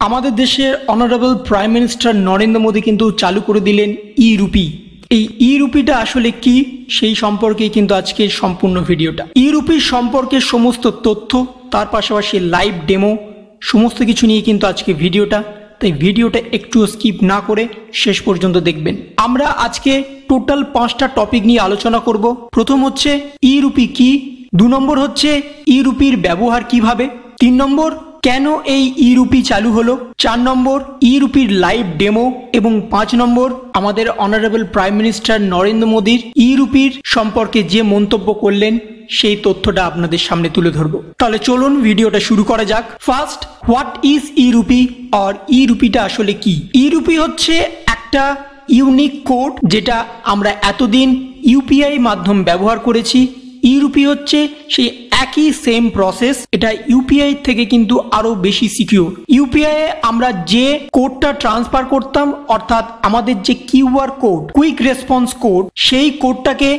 আমাদের দেশের honourable prime minister Narendra Modi কিন্তু চালু করে দিলেন ই রুপি। এই ই রুপিটা আসলে কি সেই সম্পর্কেই কিন্তু আজকের সম্পূর্ণ ভিডিওটা। ই রুপির সম্পর্কে সমস্ত তথ্য, তার পাশাপাশি লাইভ ডেমো, সমস্ত কিছু নিয়ে কিন্তু আজকে ভিডিওটা। তাই ভিডিওটা একটু স্কিপ না করে শেষ পর্যন্ত দেখবেন। আমরা আজকে টোটাল 5টা টপিক নিয়ে আলোচনা করব। প্রথম হচ্ছে ই রুপি কি, 2 নম্বর হচ্ছে ই রুপির ব্যবহার কিভাবে, 3 নম্বর কেন এই ই রুপি চালু হলো, 4 নম্বর ই রুপির লাইভ ডেমো এবং 5 নম্বর আমাদের অনারেবল প্রাইম মিনিস্টার নরেন্দ্র মোদীর ই রুপির সম্পর্কে যে মন্তব্য করলেন সেই তথ্যটা আপনাদের সামনে তুলে ধরবো। তাহলে চলুন ভিডিওটা শুরু করা যাক। First, what is e rupee আর ই রুপিটা আসলে কি? ই রুপি হচ্ছে একটা ইউনিক কোড যেটা আমরা এতদিন ইউপিআই মাধ্যম ব্যবহার করেছি। ই রুপি হচ্ছে সেই একই সেম প্রসেস, এটা ইউপিআই থেকে কিন্তু আরো বেশি সিকিউর। ইউপিআই এ আমরা যে কোডটা ট্রান্সফার করতাম, অর্থাৎ আমাদের যে QR code, quick response code, সেই কোডটাকে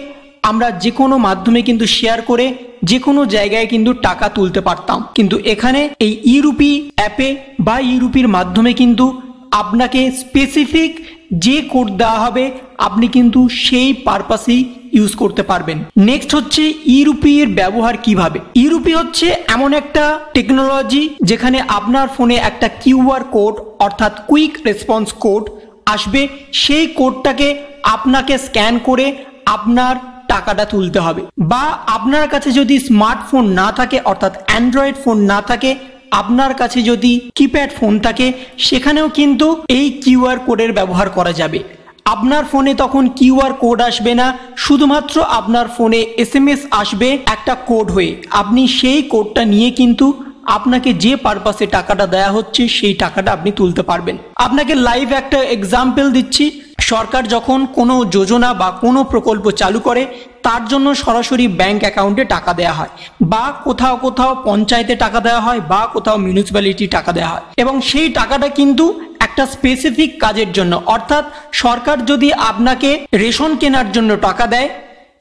আমরা যে কোনো মাধ্যমে কিন্তু শেয়ার করে যে কোনো জায়গায় কিন্তু টাকা তুলতে পারতাম। কিন্তু এখানে এই ই রুপি অ্যাপে বা ই রুপির মাধ্যমে কিন্তু আপনাকে স্পেসিফিক যে কোড দেওয়া হবে আপনি কিন্তু সেই পারপাসেই ইউজ করতে পারবেন। নেক্সট হচ্ছে ই রুপির ব্যবহার কিভাবে। ই রুপি হচ্ছে এমন একটা টেকনোলজি যেখানে আপনার ফোনে একটা কিউআর কোড অর্থাৎ কুইক রেসপন্স কোড আসবে, সেই কোডটাকে আপনাকে স্ক্যান করে আপনার টাকাটা তুলতে হবে। বা আপনার কাছে যদি স্মার্টফোন না থাকে, অর্থাৎ অ্যান্ড্রয়েড ফোন না থাকে, আপনার কাছে যদি কিপ্যাড ফোন থাকে, সেখানেও কিন্তু এই কিউআর কোডের ব্যবহার করা যাবে। আপনার ফোনে তখন কিউআর কোড আসবে না, শুধুমাত্র আপনার ফোনে এসএমএস আসবে একটা কোড হয়ে। আপনি সেই কোডটা নিয়ে কিন্তু আপনাকে যে পারপাসে টাকাটা দেয়া হচ্ছে সেই টাকাটা আপনি তুলতে পারবেন। আপনাকে লাইভ একটা এক্সাম্পল দিচ্ছি। সরকার যখন কোনো যোজনা বা কোনো প্রকল্প চালু করে, তার জন্য সরাসরি ব্যাংক অ্যাকাউন্টে টাকা দেওয়া হয়, বা কোথাও কোথাও পঞ্চায়েতে টাকা দেওয়া হয়, বা কোথাও মিউনিসিপ্যালিটি টাকা দেওয়া হয়। এবং সেই টাকাটা কিন্তু একটা স্পেসিফিক কাজের জন্য, অর্থাৎ সরকার যদি আপনাকে রেশন কেনার জন্য টাকা দেয়,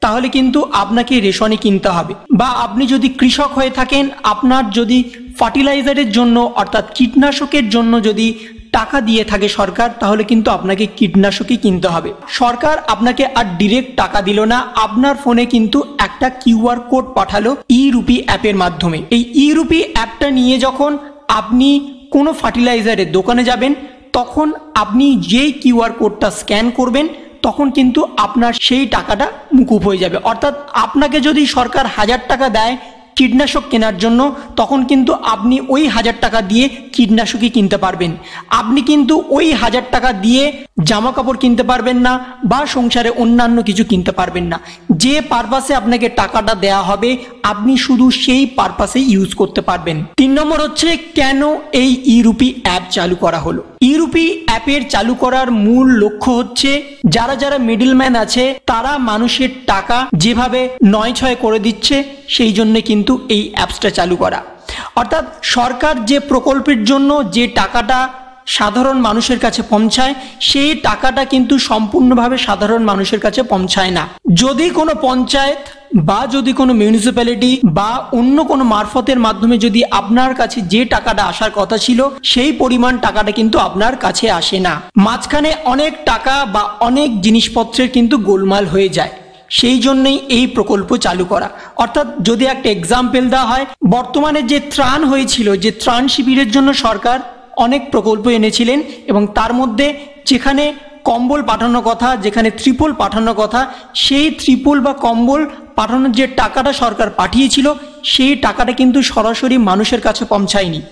তাহলে কিন্তু আপনাকে রেশনই কিনতে হবে। বা আপনি যদি কৃষক হয়ে থাকেন, আপনার যদি ফার্টিলাইজারের জন্য অর্থাৎ কীটনাশকের জন্য যদি টাকা দিয়ে থাকে সরকার, তাহলে কিন্তু আপনাকে কীটনাশকই কিনতে হবে। সরকার আপনাকে আর ডিরেক্ট টাকা দিল না, আপনার ফোনে কিন্তু একটা কিউআর কোড পাঠালো ই রুপি অ্যাপের মাধ্যমে। এই ই রুপি অ্যাপটা নিয়ে যখন আপনি কোনো ফার্টিলাইজারের দোকানে যাবেন, তখন আপনি যেই কিউআর কোডটা স্ক্যান করবেন, তখন কিন্তু আপনার সেই টাকাটা মুকুব হয়ে যাবে। অর্থাৎ আপনাকে যদি সরকার 1000 টাকা দেয় কীটনাশক কেনার জন্য, তখন কিন্তু আপনি ওই 1000 টাকা দিয়ে কীটনাশকই কিনতে পারবেন। আপনি কিন্তু ওই 1000 টাকা দিয়ে জামা কাপড় কিনতে পারবেন না, বা সংসারে অন্যান্য কিছু কিনতে পারবেন না। যে পারপাসে আপনাকে টাকাটা দেয়া হবে, আপনি শুধু সেই পারপাসে ইউজ করতে পারবেন। 3 নম্বর হচ্ছে কেন এই ই রুপি অ্যাপ চালু করা হলো। ই রুপি অ্যাপের চালু করার মূল লক্ষ্য হচ্ছে যারা যারা মিডলম্যান আছে, তারা মানুষের টাকা যেভাবে নয়-ছয় করে দিচ্ছে, সেই জন্য কিন্তু এই অ্যাপসটা চালু করা। অর্থাৎ সরকার যে প্রকল্পের জন্য যে টাকাটা সাধারণ মানুষের কাছে পৌঁছায়, সেই টাকাটা কিন্তু সম্পূর্ণভাবে সাধারণ মানুষের কাছে পৌঁছায় না। যদি কোনো পঞ্চায়েত বা যদি কোনো মিউনিসিপ্যালিটি বা অন্য কোনো মারফতের মাধ্যমে যদি আপনার কাছে যে টাকাটা আসার কথা ছিল, সেই পরিমাণ টাকাটা কিন্তু আপনার কাছে আসে না। মাঝখানে অনেক টাকা বা অনেক জিনিসপত্রের কিন্তু গোলমাল হয়ে যায়। সেই জন্যই এই প্রকল্প চালু করা। অর্থাৎ যদি একটা এক্সাম্পল দেওয়া হয়, বর্তমানে যে ত্রাণ হয়েছিল, যে ত্রাণ শিবিরের জন্য সরকার অনেক প্রকল্প এনেছিলেন, এবং তার মধ্যে যেখানে কম্বল পাঠানোর কথা, যেখানে ত্রিপল পাঠানোর কথা, সেই ত্রিপল বা কম্বল পাঠানোর যে টাকাটা সরকার পাঠিয়েছিল, সেই টাকাটা কিন্তু সরাসরি মানুষের কাছে পৌঁছায়নি।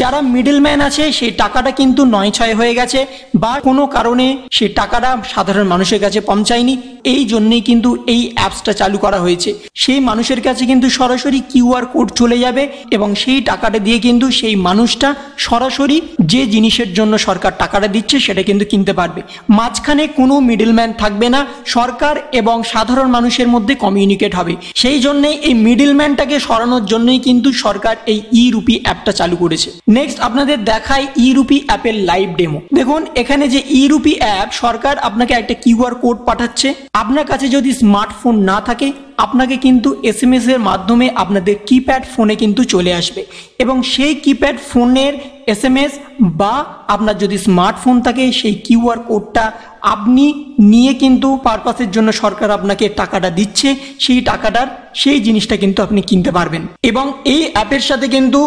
যারা মিডলম্যান আছে, সেই টাকাটা কিন্তু 9-6 হয়ে গেছে, বা কোনো কারণে সেই টাকাটা সাধারণ মানুষের কাছে পৌঁছায়নি। এই জন্যই কিন্তু এই অ্যাপসটা চালু করা হয়েছে। সেই মানুষের কাছে কিন্তু সরাসরি কিউআর কোড চলে যাবে, এবং সেই টাকাটা দিয়ে কিন্তু সেই মানুষটা সরাসরি যে জিনিসের জন্য সরকার টাকাটা দিচ্ছে সেটা কিন্তু কিনতে পারবে। মাঝখানে কোনো মিডলম্যান থাকবে না, সরকার এবং সাধারণ মানুষের মধ্যে কমিউনিকেট হবে। সেই জন্যই এই মিডলম্যানটাকে সরানোর জন্যই কিন্তু সরকার এই ই রুপি অ্যাপটা চালু করেছে। নেক্সট আপনাদের দেখাই ই রুপি অ্যাপের লাইভ ডেমো। দেখুন এখানে যে ই রুপি অ্যাপ, সরকার আপনাকে একটা কিউআর কোড পাঠাচ্ছে। আপনার কাছে যদি স্মার্টফোন না থাকে, আপনাকে কিন্তু এসএমএস এর মাধ্যমে আপনাদের কিপ্যাড ফোনে কিন্তু চলে আসবে এবং সেই কিপ্যাড ফোনের এসএমএস বা আপনার যদি স্মার্টফোন থাকে সেই কিউআর কোডটা আপনি নিয়ে কিন্তু পারপাসের জন্য সরকার আপনাকে টাকাটা দিচ্ছে, সেই টাকাটার সেই জিনিসটা কিন্তু আপনি কিনতে পারবেন। এবং এই অ্যাপের সাথে কিন্তু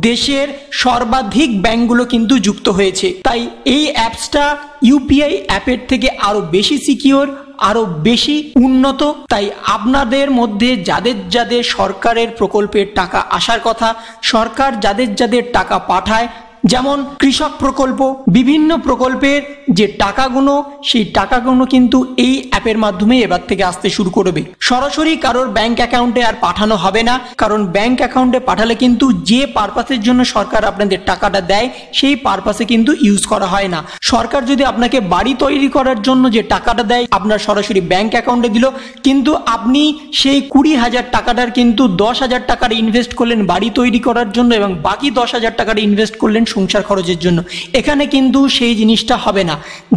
দেশের সর্বাধিক ব্যাংকগুলো কিন্তু যুক্ত হয়েছে, তাই এই অ্যাপসটা ইউপিআই অ্যাপের থেকে আরও বেশি সিকিওর, আরও বেশি উন্নত। তাই আপনাদের মধ্যে যাদের যাদের সরকারের প্রকল্পের টাকা আসার কথা, সরকার যাদের যাদের টাকা পাঠায়, যেমন কৃষক প্রকল্প, বিভিন্ন প্রকল্পের যে টাকাগুলো, সেই টাকাগুলো কিন্তু এই অ্যাপের মাধ্যমে এবার থেকে আসতে শুরু করবে। সরাসরি কারোর ব্যাংক অ্যাকাউন্টে আর পাঠানো হবে না, কারণ ব্যাংক অ্যাকাউন্টে পাঠালে কিন্তু যে পারপাসের জন্য সরকার আপনাদের টাকাটা দেয় সেই পারপাসে কিন্তু ইউজ করা হয় না। সরকার যদি আপনাকে বাড়ি তৈরি করার জন্য যে টাকাটা দেয় আপনার সরাসরি ব্যাংক অ্যাকাউন্টে দিল, কিন্তু আপনি সেই 20,000 টাকাটার কিন্তু 10,000 টাকার ইনভেস্ট করলেন বাড়ি তৈরি করার জন্য এবং বাকি 10,000 টাকার ইনভেস্ট করলেন সংসার খরচের জন্য। এখানে কিন্তু সেই জিনিসটা হবে না।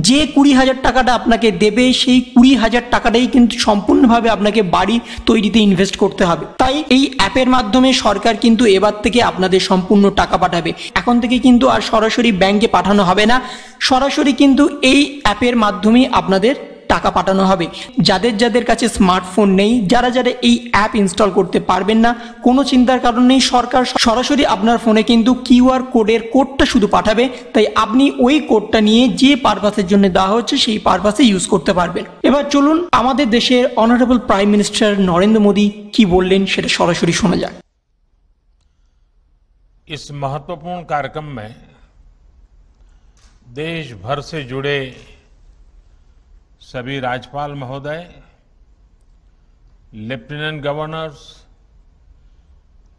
যে 20,000 টাকাটা আপনাকে দেবে সেই 20,000 টাকাটাই কিন্তু সম্পূর্ণভাবে আপনাকে বাড়ি তৈরিতে ইনভেস্ট করতে হবে। তাই এই অ্যাপের মাধ্যমে সরকার কিন্তু এবার থেকে আপনাদের সম্পূর্ণ টাকা পাঠাবে। এখন থেকে কিন্তু আর সরাসরি ব্যাংকে পাঠানো হবে না, সরাসরি কিন্তু এই অ্যাপের মাধ্যমেই আপনাদের টাকা পাঠানো হবে। যাদের যাদের কাছে স্মার্টফোন নেই, যারা যারা এই অ্যাপ ইনস্টল করতে পারবেন না, কোনো চিন্তার কারণ নেই, সরকার সরাসরি আপনার ফোনে কিন্তু কিউআর কোডের কোডটা শুধু পাঠাবে। তাই আপনি ওই কোডটা নিয়ে যে পারপাসের জন্য দেওয়া হচ্ছে সেই পারপাসে ইউজ করতে পারবেন। এবার চলুন আমাদের দেশের honourable prime minister Narendra Modi কি বললেন সেটা সরাসরি শোনা যাক। इस महत्वपूर्ण कार्यक्रम में देश भर से जुड़े सभी राज्यपाल महोदय, लेफ्टिनेंट गवर्नर्स,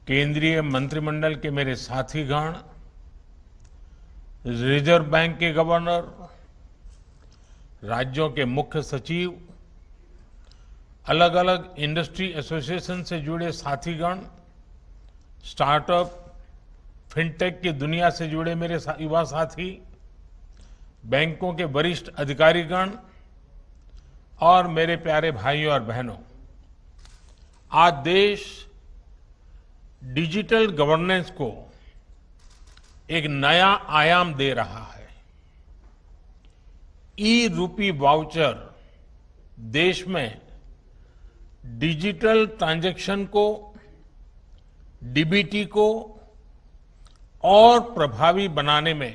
केंद्रीय मंत्रिमंडल के मेरे साथीगण, रिजर्व बैंक के गवर्नर, राज्यों के मुख्य सचिव, अलग अलग इंडस्ट्री एसोसिएशन से जुड़े साथीगण, स्टार्टअप, फिनटेक की दुनिया से जुड़े मेरे युवा साथी, बैंकों के वरिष्ठ अधिकारीगण और मेरे प्यारे भाइयों और बहनों, आज देश डिजिटल गवर्नेंस को एक नया आयाम दे रहा है। ई रूपी वाउचर देश में डिजिटल ट्रांजैक्शन को, डीबीटी को और प्रभावी बनाने में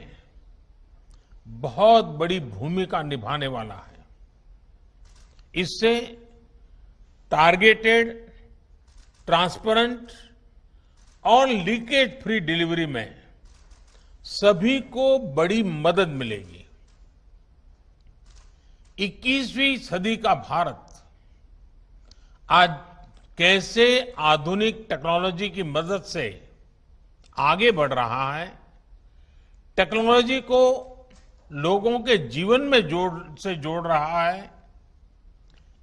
बहुत बड़ी भूमिका निभाने वाला है। इससे टारगेटेड, ट्रांसपेरेंट और लीकेज फ्री डिलीवरी में सभी को बड़ी मदद मिलेगी। 21वीं सदी का भारत आज कैसे आधुनिक टेक्नोलॉजी की मदद से आगे बढ़ रहा है, टेक्नोलॉजी को लोगों के जीवन में जोड़ रहा है,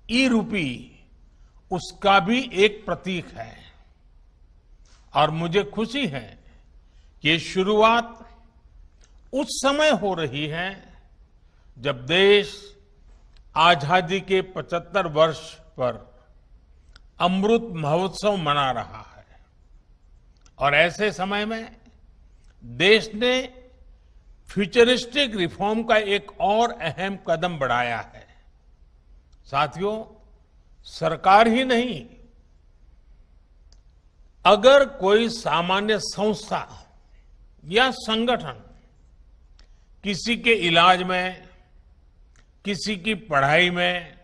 ई रूपी उसका भी एक प्रतीक है। और मुझे खुशी है कि ये शुरुआत उस समय हो रही है जब देश आजादी के 75 वर्ष पर अमृत महोत्सव मना रहा है। और ऐसे समय में देश ने फ्यूचरिस्टिक रिफॉर्म का एक और अहम कदम बढ़ाया है। साथियों, सरकार ही नहीं, अगर कोई सामान्य संस्था या संगठन किसी के इलाज में, किसी की पढ़ाई में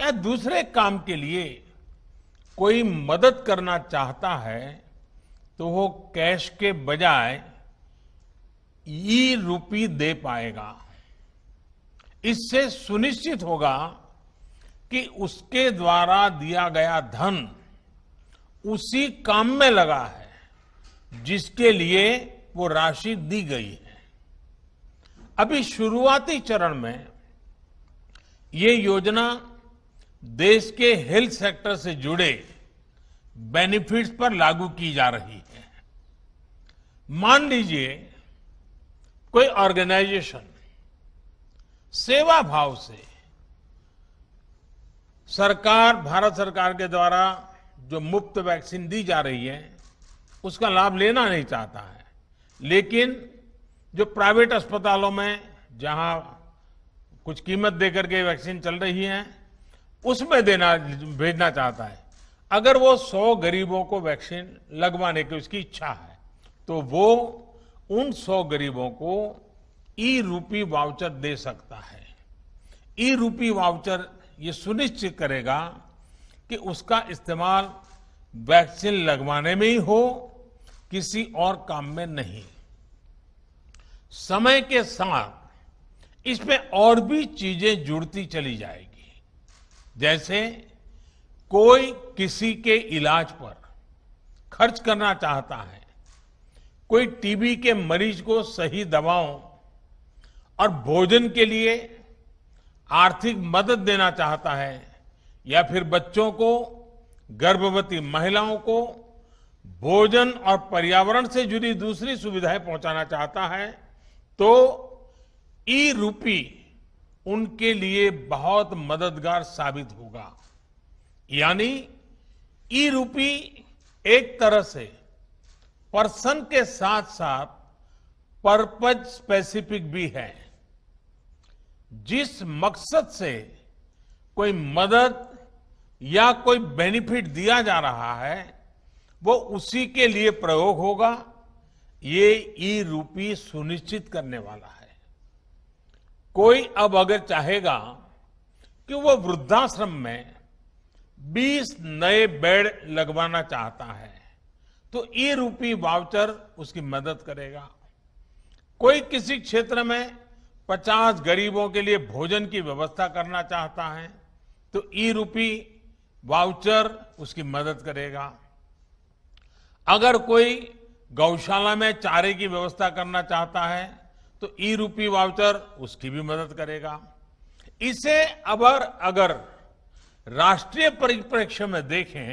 या दूसरे काम के लिए कोई मदद करना चाहता है तो वो कैश के बजाय ई रूपी दे पाएगा। इससे सुनिश्चित होगा कि उसके द्वारा दिया गया धन उसी काम में लगा है जिसके लिए वो राशि दी गई है। अभी शुरुआती चरण में ये योजना देश के हेल्थ सेक्टर से जुड़े बेनिफिट्स पर लागू की जा रही है। मान लीजिए कोई ऑर्गेनाइजेशन सेवा भाव से सरकार, भारत सरकार के द्वारा जो मुफ्त वैक्सीन दी जा रही है उसका लाभ लेना नहीं चाहता है, लेकिन जो प्राइवेट अस्पतालों में जहां कुछ कीमत देकर के वैक्सीन चल रही है उसमें भेजना चाहता है। अगर वो 100 गरीबों को वैक्सीन लगवाने की उसकी इच्छा है तो वो उन 100 गरीबों को ई-रूपी वाउचर दे सकता है। ई-रूपी वाउचर ये सुनिश्चित करेगा कि उसका इस्तेमाल वैक्सीन लगवाने में ही हो, किसी और काम में नहीं। समय के साथ इसमें और भी चीजें जुड़ती चली जाएगी, जैसे कोई किसी के इलाज पर खर्च करना चाहता है, कोई टीबी के मरीज को सही दवाओं और भोजन के लिए आर्थिक मदद देना चाहता है, या फिर बच्चों को, गर्भवती महिलाओं को भोजन और पर्यावरण से जुड़ी दूसरी सुविधाएं पहुंचाना चाहता है, तो ई-रूपी उनके लिए बहुत मददगार साबित होगा। यानी ई-रूपी एक तरह से पर्सन के साथ साथ पर्पज स्पेसिफिक भी है। जिस मकसद से कोई मदद या कोई बेनिफिट दिया जा रहा है वो उसी के लिए प्रयोग होगा, ये ई-रूपी सुनिश्चित करने वाला है। कोई अब अगर चाहेगा कि वो वृद्धाश्रम में 20 नए बेड लगवाना चाहता है तो ई-रूपी वाउचर उसकी मदद करेगा। कोई किसी क्षेत्र में 50 गरीबों के लिए भोजन की व्यवस्था करना चाहता है तो ई-रूपी वाउचर उसकी मदद करेगा। अगर कोई गौशाला में चारे की व्यवस्था करना चाहता है तो ई-रूपी वाउचर उसकी भी मदद करेगा। इसे अगर राष्ट्रीय परिप्रेक्ष्य में देखें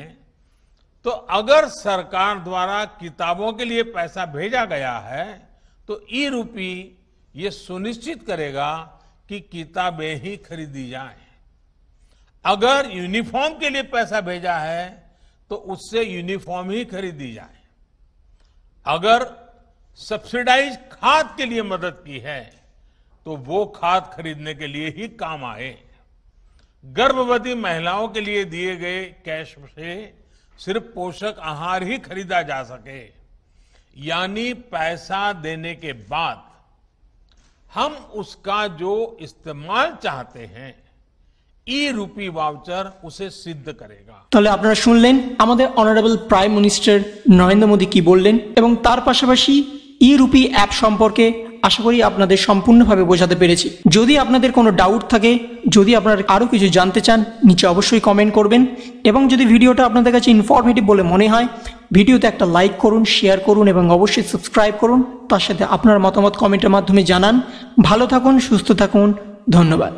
तो अगर सरकार द्वारा किताबों के लिए पैसा भेजा गया है तो ई-रूपी ये सुनिश्चित करेगा कि किताबें ही खरीदी जाएं। अगर यूनिफॉर्म के लिए पैसा भेजा है तो उससे यूनिफॉर्म ही खरीदी जाए। अगर सब्सिडाइज खाद के लिए मदद की है तो वो खाद खरीदने के लिए ही काम आए। गर्भवती महिलाओं के लिए दिए गए कैश से सिर्फ पोषक आहार ही खरीदा जा सके, यानी पैसा देने के बाद हम उसका जो इस्तेमाल चाहते हैं ई-रूपी वाउचर उसे सिद्ध करेगा। তাহলে আপনারা শুনলেন আমাদের honourable prime minister Narendra Modi কি বললেন এবং তার পাশাপাশি ই-রূপি অ্যাপ সম্পর্কে আশা করি আপনাদের সম্পূর্ণভাবে বোঝাতে পেরেছি। যদি আপনাদের কোনো ডাউট থাকে, যদি আপনারা আরও কিছু জানতে চান, নিচে অবশ্যই কমেন্ট করবেন এবং যদি ভিডিওটা আপনাদের কাছে ইনফরমেটিভ বলে মনে হয় ভিডিওতে একটা লাইক করুন, শেয়ার করুন এবং অবশ্যই সাবস্ক্রাইব করুন। তার সাথে আপনার মতামত কমেন্টের মাধ্যমে জানান। ভালো থাকুন, সুস্থ থাকুন, ধন্যবাদ।